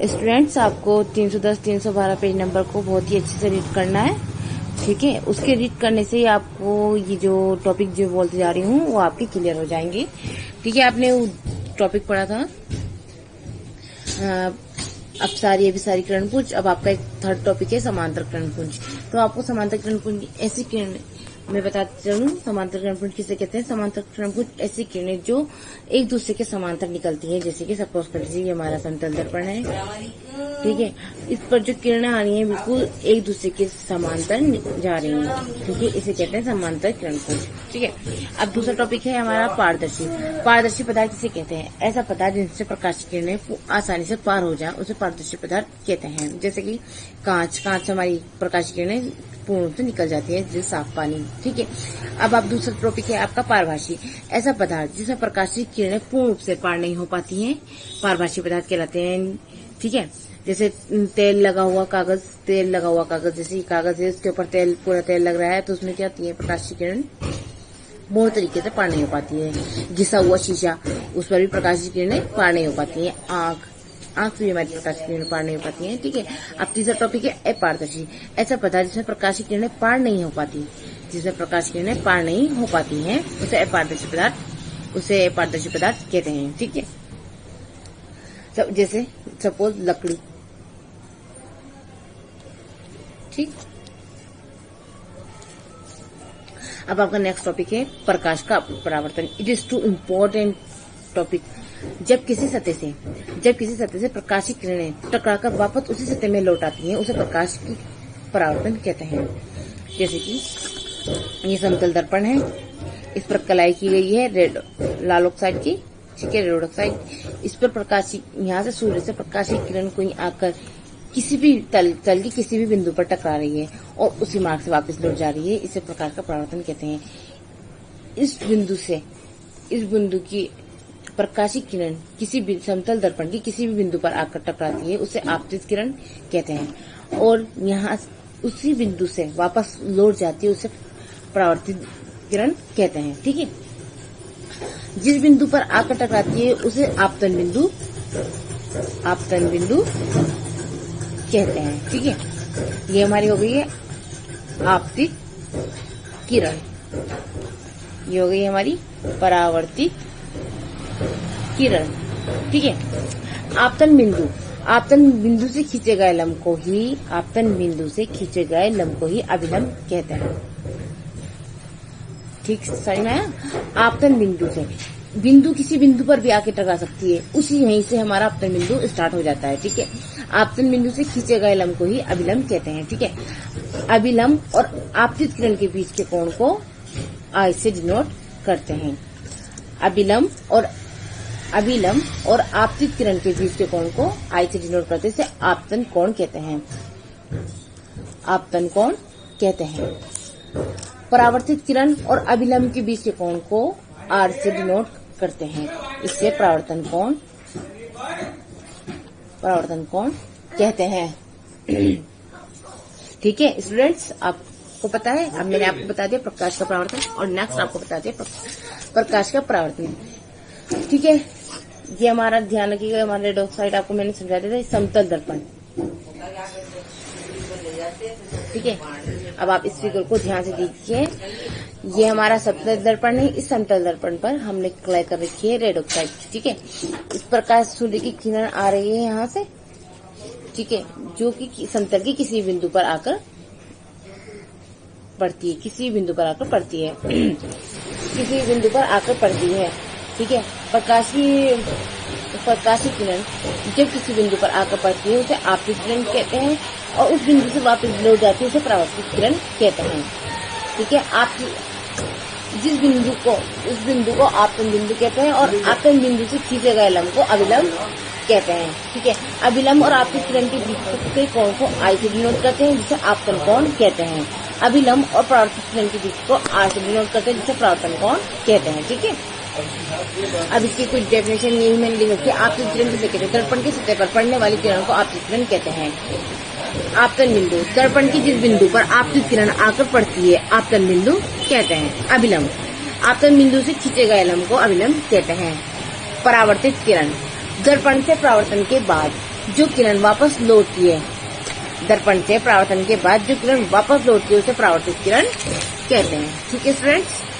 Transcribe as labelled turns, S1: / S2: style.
S1: Students, आपको 310 312 page number को बहुत ही अच्छे से रीड करना है। ठीक है, उसके रीड करने से ही आपको ये जो टॉपिक जो बोलते जा रही हूँ वो आपके क्लियर हो जाएंगे। ठीक है, आपने वो टॉपिक पढ़ा था अपसारी अभिसारी किरणपुंज। अब आपका एक थर्ड टॉपिक है समांतर किरणपुंज। तो आपको समांतर किरणपुंज ऐसी किरण मैं बताती चलूं, समांतर किरणपुंज किसे कहते हैं। समांतर किरणपुंज ऐसी किरणें जो एक दूसरे के समांतर निकलती है, जैसे कि सपोज कर लीजिए ये हमारा समतल दर्पण है। ठीक है, इस पर जो किरणें आ रही हैं बिल्कुल एक दूसरे के समांतर जा रही हैं। ठीक है, इसे कहते हैं समांतर किरणपुंज। ठीक है, अब दूसरा टॉपिक है हमारा पारदर्शी। पारदर्शी पदार्थ किसे कहते हैं। ऐसा पदार्थ जिनसे प्रकाश की किरणें आसानी से पार हो जाए उसे पारदर्शी पदार्थ कहते हैं। जैसे कि कांच हमारी प्रकाश की किरणें पूर्ण रूप से निकल जाती है जैसे साफ पानी। ठीक है, अब आप दूसरा टॉपिक है आपका पारभासी। ऐसा पदार्थ जिसमें प्रकाश की किरणें पूर्ण रूप से पार नहीं हो पाती हैं, पारभासी पदार्थ कहलाते हैं। ठीक है, जैसे तेल लगा हुआ कागज, जैसे कागज है उसके ऊपर पूरा तेल लग रहा है तो उसमें क्या होती है, प्रकाश की किरण पूर्ण तरीके से पार नहीं हो पाती है। घिसा हुआ शीशा, उस पर भी प्रकाश की किरणें पार नहीं हो पाती है। आंख से भी हमारी प्रकाश की किरणें पार नहीं हो पाती हैं। ठीक है, अब तीसरा टॉपिक है अपारदर्शी। ऐसा पदार्थ जिसमें प्रकाश की किरणें पार नहीं हो पाती, हैं उसे अपारदर्शी पदार्थ कहते हैं। ठीक है, जैसे सपोज लकड़ी। ठीक, अब आपका नेक्स्ट टॉपिक है प्रकाश का परावर्तन। It is too important topic. जब किसी सतह से प्रकाश की किरणें टकराकर वापस उसी सतह में लौट आती हैं उसे प्रकाश की परावर्तन कहते हैं। जैसे कि ये समतल दर्पण है, इस पर कलाई की गई है लाल ऑक्साइड की। ठीक है, रेड ऑक्साइड। इस पर प्रकाश यहाँ से सूर्य से प्रकाश की किरण कोई आकर किसी भी तल की किसी भी बिंदु पर टकरा रही है और उसी मार्ग से वापस लौट जा रही है, इसे प्रकाश का परावर्तन कहते हैं। इस बिंदु की प्रकाशिक किरण किसी भी समतल दर्पण की किसी भी बिंदु पर आकर टकराती है उसे आपतित किरण कहते हैं, और यहाँ उसी बिंदु से वापस लौट जाती है उसे परावर्तित किरण कहते हैं। ठीक है, जिस बिंदु पर आकर टकराती है उसे आपतन बिंदु कहते हैं। ठीक है, ये हमारी हो गई है आपतित किरण, ये हो गई हमारी परावर्तित किरण। ठीक है, आपतन बिंदु से खींचे गए लंब को ही अभिलंब कहते हैं। ठीक, समझ में आया। आपतन बिंदु किसी बिंदु पर भी आके टकरा सकती है, उसी यहीं से हमारा आपतन बिंदु स्टार्ट हो जाता है। ठीक है, आपतन बिंदु से खींचे गए लंब को ही अभिलंब कहते हैं। ठीक है, अभिलंब और आपतित किरण के बीच के कोण को आई से डिनोट करते हैं। अभिलंब और आपतित किरण के बीच के कोण को आई से डिनोट करते हैं, आपतन कोण कहते हैं। परावर्तित किरण और अभिलंब के बीच के कोण को आर से डिनोट करते हैं, इससे परावर्तन कोण कहते हैं। ठीक है स्टूडेंट्स, आपको पता है, अब मैंने आपको बता दिया प्रकाश का परावर्तन, और नेक्स्ट आपको बता दिया प्रकाश का परावर्तन। ठीक है, ये हमारा ध्यान रखिएगा, हमारा रेड ऑक्साइड आपको मैंने समझा दिया था, समतल दर्पण। ठीक है, अब आप इस फिगर को ध्यान से देखिए, ये हमारा समतल दर्पण है। इस समतल दर्पण पर हमने अप्लाई कर रखी है रेड ऑक्साइड। ठीक है, इस प्रकार सूर्य की किरण आ रही है यहाँ से। ठीक है, जो कि समतल की किसी बिंदु पर आकर पड़ती है। ठीक है, प्रकाशी किरण जब किसी बिंदु पर आकर पड़ती है उसे आपतित किरण कहते हैं, और उस बिंदु से वापस लौट जाती है उसे परावर्तित किरण कहते हैं। ठीक है, उस बिंदु को आपतन बिंदु कहते हैं, और आपतन बिंदु से खींचे गए लंब को अभिलंब कहते हैं। ठीक है, अभिलंब और आपतित किरण के बीच के कोण को आई से डिनोट करते हैं, जिसे आपतन कोण कहते हैं। अभिलंब और परावर्तित किरण के बीच को आर से डिनोट करते हैं, जिसे परावर्तन कोण कहते हैं। ठीक है, अब इसकी कुछ डेफिनेशन यही मैंने लिखी है। आपतित किरण किसे कहते हैं, दर्पण की सतह पर पड़ने वाली किरण को आपतित किरण कहते हैं। आपतन बिंदु, दर्पण की जिस बिंदु पर आपतित किरण आकर पड़ती है आपतन बिंदु कहते हैं। अभिलंब, आपतन बिंदु से खींचे गए लंब को अभिलंब कहते हैं। परावर्तित किरण, दर्पण से परावर्तन के बाद जो किरण वापस लौटती है दर्पण से परावर्तन के बाद, जो किरण वापस लौटती है उसे परावर्तित किरण कहते हैं। ठीक है स्टूडेंट्स।